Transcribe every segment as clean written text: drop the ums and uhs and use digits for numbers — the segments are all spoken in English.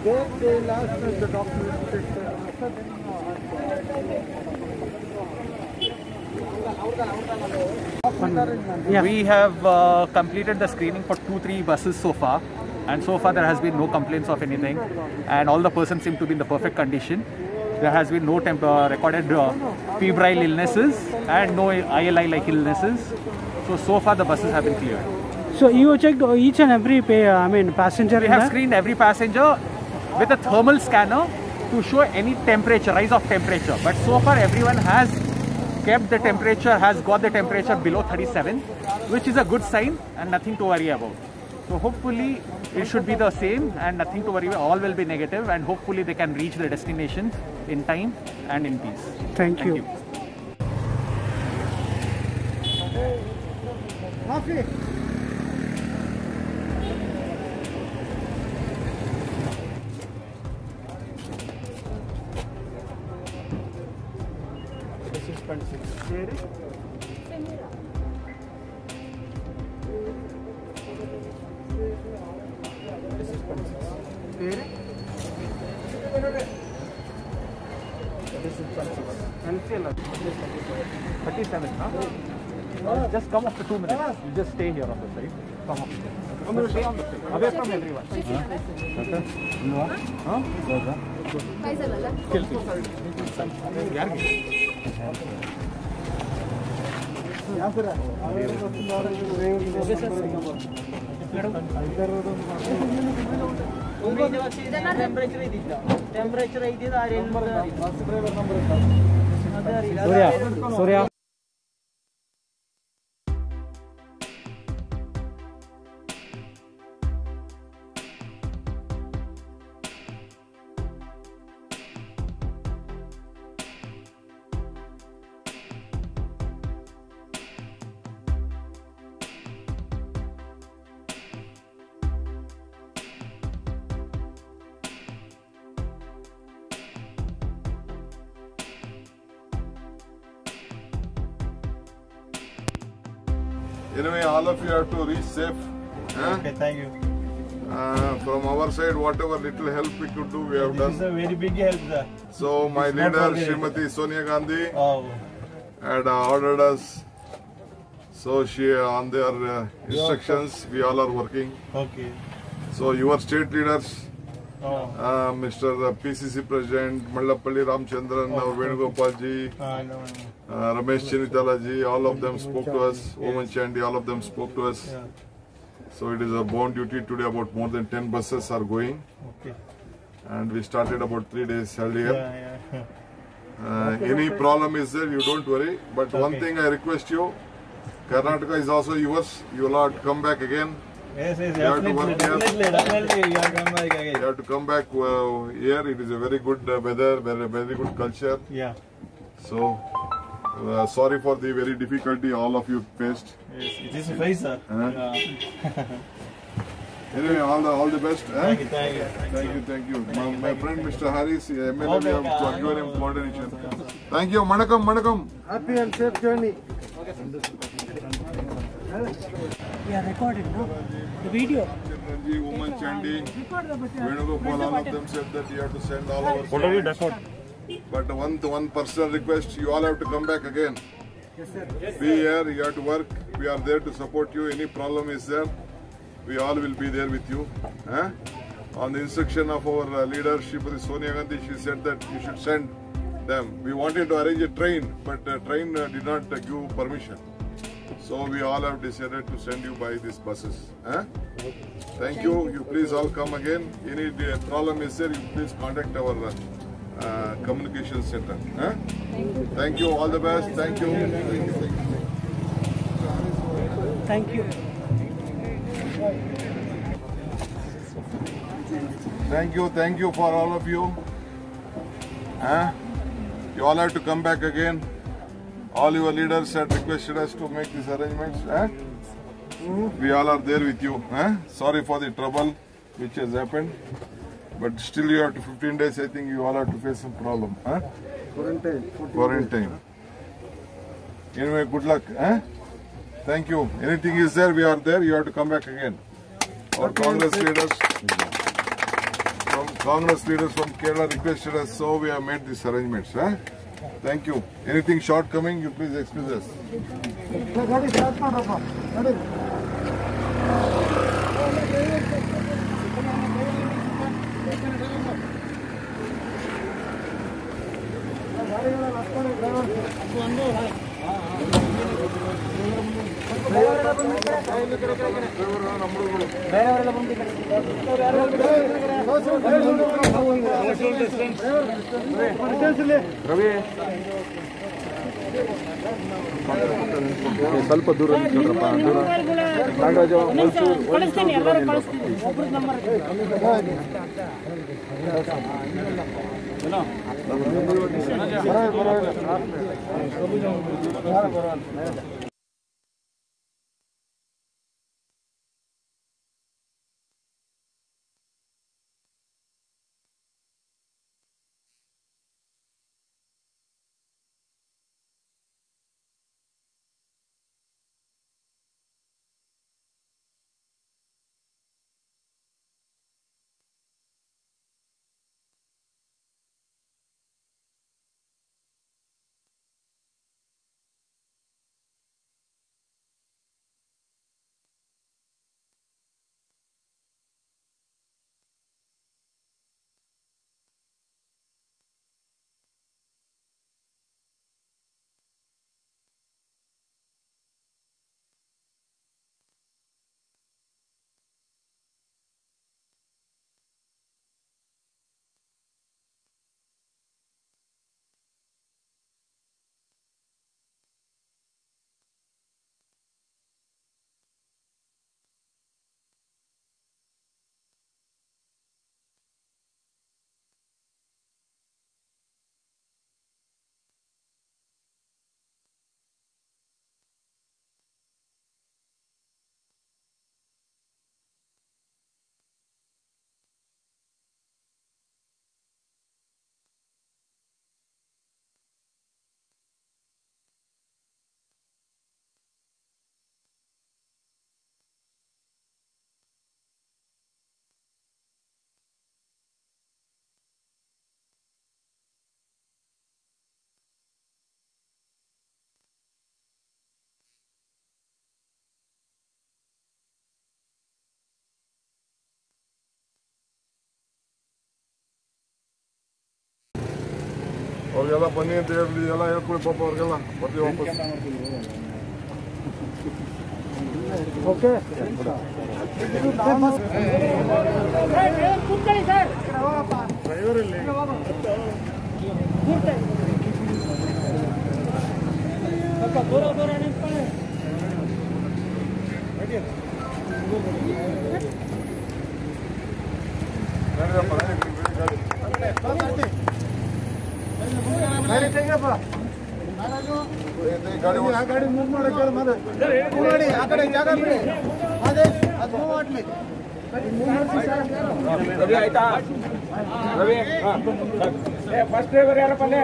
They last the document. Yeah. We have completed the screening for 2-3 buses so far, and so far there has been no complaints of anything, and all the persons seem to be in the perfect condition. There has been no recorded febrile illnesses and no ILI like illnesses. So far the buses have been cleared. So you checked each and every passenger? We have screened every passenger with a thermal scanner to show any temperature, rise of temperature. But so far everyone has kept the temperature, has got the temperature below 37, which is a good sign and nothing to worry about. So hopefully it should be the same and nothing to worry about. All will be negative, and hopefully they can reach their destination in time and in peace. Thank you. This is 26. This is 26. This is 26. 37, huh? Just come after 2 minutes. You just stay here on the side. Come up. Stay on the side. Away from everyone. Surya. Anyway, all of you have to reach safe. Okay, thank you. From our side, whatever little help we could do, we have done. This is a very big help, sir. So my leader, Srimati Sonia Gandhi, had ordered us. So she, on their instructions, we all are working. Okay. So your state leaders, Mr. PCC President, Mallapalli Ramchandran, Venugopal ji, Ramesh Chinitala ji, all of them spoke to us. Oman Chandy, all of them spoke to us. Yeah. So it is a born duty today. About more than 10 buses are going. Okay. And we started about 3 days earlier. Yeah. Any problem is there, you don't worry. But one thing I request you, Karnataka is also yours. You will have to come back again. Yes, You have to work here. definitely. You are come back again. You have to come back here. It is a very good weather, very good culture. Yeah. So, sorry for the very difficulty all of you faced. Yes, it is a face, sir. Anyway, all the best. Thank you. Thank you. My friend Mr. Harris, MLA, we have given him coordination. Thank you. Manakam. Happy and safe journey. We are recording, no? The video. Ranji, Oman Chandy, Venugopal, all of them said that you have to send all our. What are you record? But one personal request, you all have to come back again. Yes, sir. Be here, you have to work. We are there to support you. Any problem is there, we all will be there with you. On the instruction of our leader, Srimati Sonia Gandhi, she said that you should send them. We wanted to arrange a train, but the train did not give permission. So we all have decided to send you by these buses. Thank you. You please all come again. Any problem is there, you please contact our communication center. Thank you. All the best. Thank you. Thank you. Thank you for all of you. You all have to come back again. All your leaders had requested us to make these arrangements. We all are there with you. Sorry for the trouble which has happened. But still you have to 15 days, I think you all have to face some problem. Quarantine. Anyway, good luck. Thank you. Anything is there, we are there. You have to come back again. Our Congress leaders Congress leaders from Kerala requested us, so we have made these arrangements. Thank you. Anything shortcoming, you please excuse us. ಸ್ವಲ್ಪ ದೂರ ನಿಂತ್ಕೊಳ್ರಪ್ಪ, ದೂರ. ನಾಗರಾಜು, ಕಳಿಸ್ತೀನಿ, ಎಲ್ಲರೂ ಕಳಿಸ್ತೀನಿ. ಒಬ್ರದ್ದು number ಅವ್ರಿಗೆಲ್ಲ ಬನ್ನಿ ಅಂತ ಹೇಳಿ ಎಲ್ಲ ಹೇಳ್ಕೊಳ್ಳಿ ಪಾಪ ಅವ್ರಿಗೆಲ್ಲ ಬರ್ತೀವಿ ವಾಪಸ್. ಓಕೆ ಕೂತ್ಕೊಳ್ಳಿ ಸರ್. ಡ್ರೈವರಲ್ಲಿ ಸ್ವಲ್ಪ ದೂರ ದೂರ ನಿಂತ್ಕೊಳ್ಳಿ. ಗಾಡಿ ಮೂವ್ ಮಾಡಕ್ಕೆ ಮಾಡಿ ಆ ಕಡೆ ಜಾಗ ಬಿಡಿ. ಅದೇ ಅದು ಮೂವ್ ಮಾಡ್ಲಿ. ರವಿ ಆಯ್ತಾ? ರವಿ ಫಸ್ಟ್ ಡ್ರೈವರ್ ಯಾರಪ್ಪ ಅಲ್ಲೇ?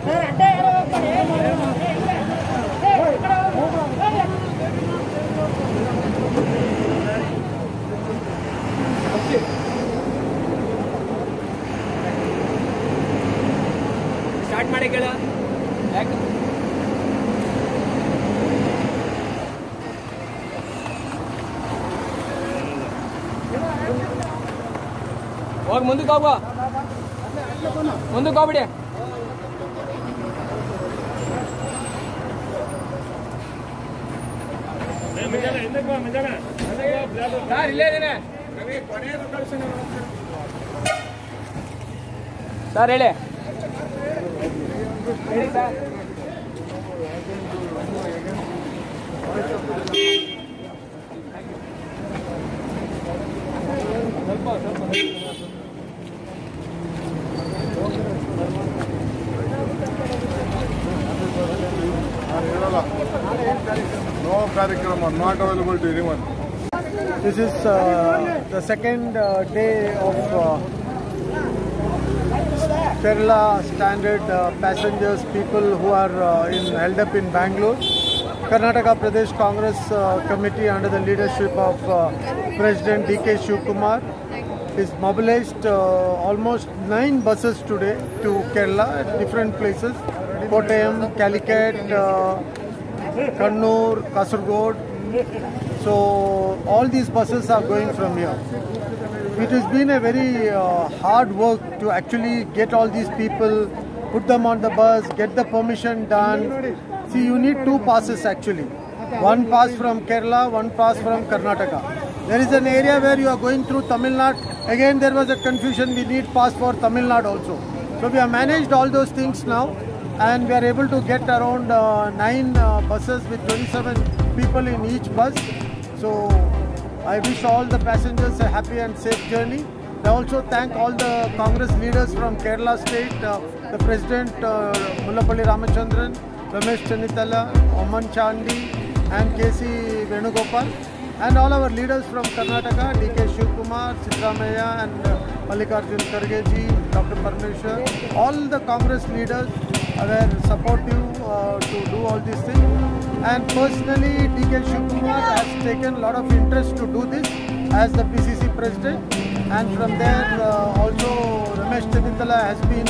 ಸರ್ ಅಡ್ಡ ಯಾರೋ ಹೋಗ್ತಾರೆ. ಸ್ಟಾರ್ಟ್ ಮಾಡಿ ಕೇಳ. ಹೋಗಿ ಮುಂದಕ್ಕೆ ಹೋಗುವ, ಮುಂದಕ್ಕೆ ಹೋಗ್ಬಿಡಿ. ಸರ್ ಇಲ್ಲೇ ಇದ್ದೀನಿ ಸರ್, ಹೇಳಿ ಹೇಳಿ sir. No Karyakrama, not available to anyone. This is the second day of Kerala standard passengers, people who are held up in Bangalore. Karnataka Pradesh Congress Committee under the leadership of President D.K. Shivkumar is mobilized almost 9 buses today to Kerala at different places, Kottayam, Calicut, Kannur, Kasaragod. So all these buses are going from here. It has been a very hard work to actually get all these people, put them on the bus, get the permission done. See, you need 2 passes actually. One pass from Kerala, one pass from Karnataka. There is an area where you are going through Tamil Nadu. Again, there was a confusion. We need pass for Tamil Nadu also. So we have managed all those things now, and we are able to get around 9 buses with 27 people in each bus. So I wish all the passengers a happy and safe journey. I also thank all the Congress leaders from Kerala State, the President Mullapalli Ramachandran, Ramesh Chennithala, Oman Chandi and K.C. Venugopal, and all our leaders from Karnataka, D.K. Shivkumar, Siddaramaiah and Mallikarjun Kharge ji, Dr. Parmeshwar. All the Congress leaders were supportive to do all these things. And personally, D.K. Shivkumar has taken a lot of interest to do this as the PCC President. And from there also Ramesh Chennithala has been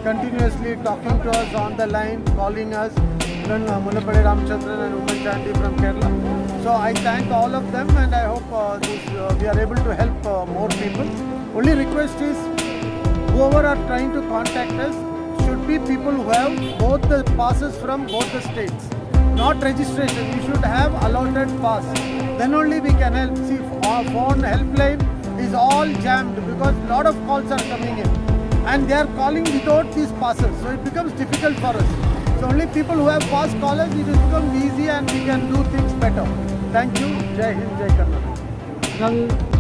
continuously talking to us on the line, calling us, Mullapalli Ramachandran and Oman Chandi from Kerala. So I thank all of them, and I hope we are able to help more people. Only request is, whoever are trying to contact us should be people who have both the passes from both the states. Not registration, we should have allotted pass. Then only we can help. See, our phone helpline is all jammed because a lot of calls are coming in. And they are calling without these passes. So it becomes difficult for us. So only people who have pass call us, it becomes easy and we can do things better. Thank you. Jai Hind, Jai Karnataka.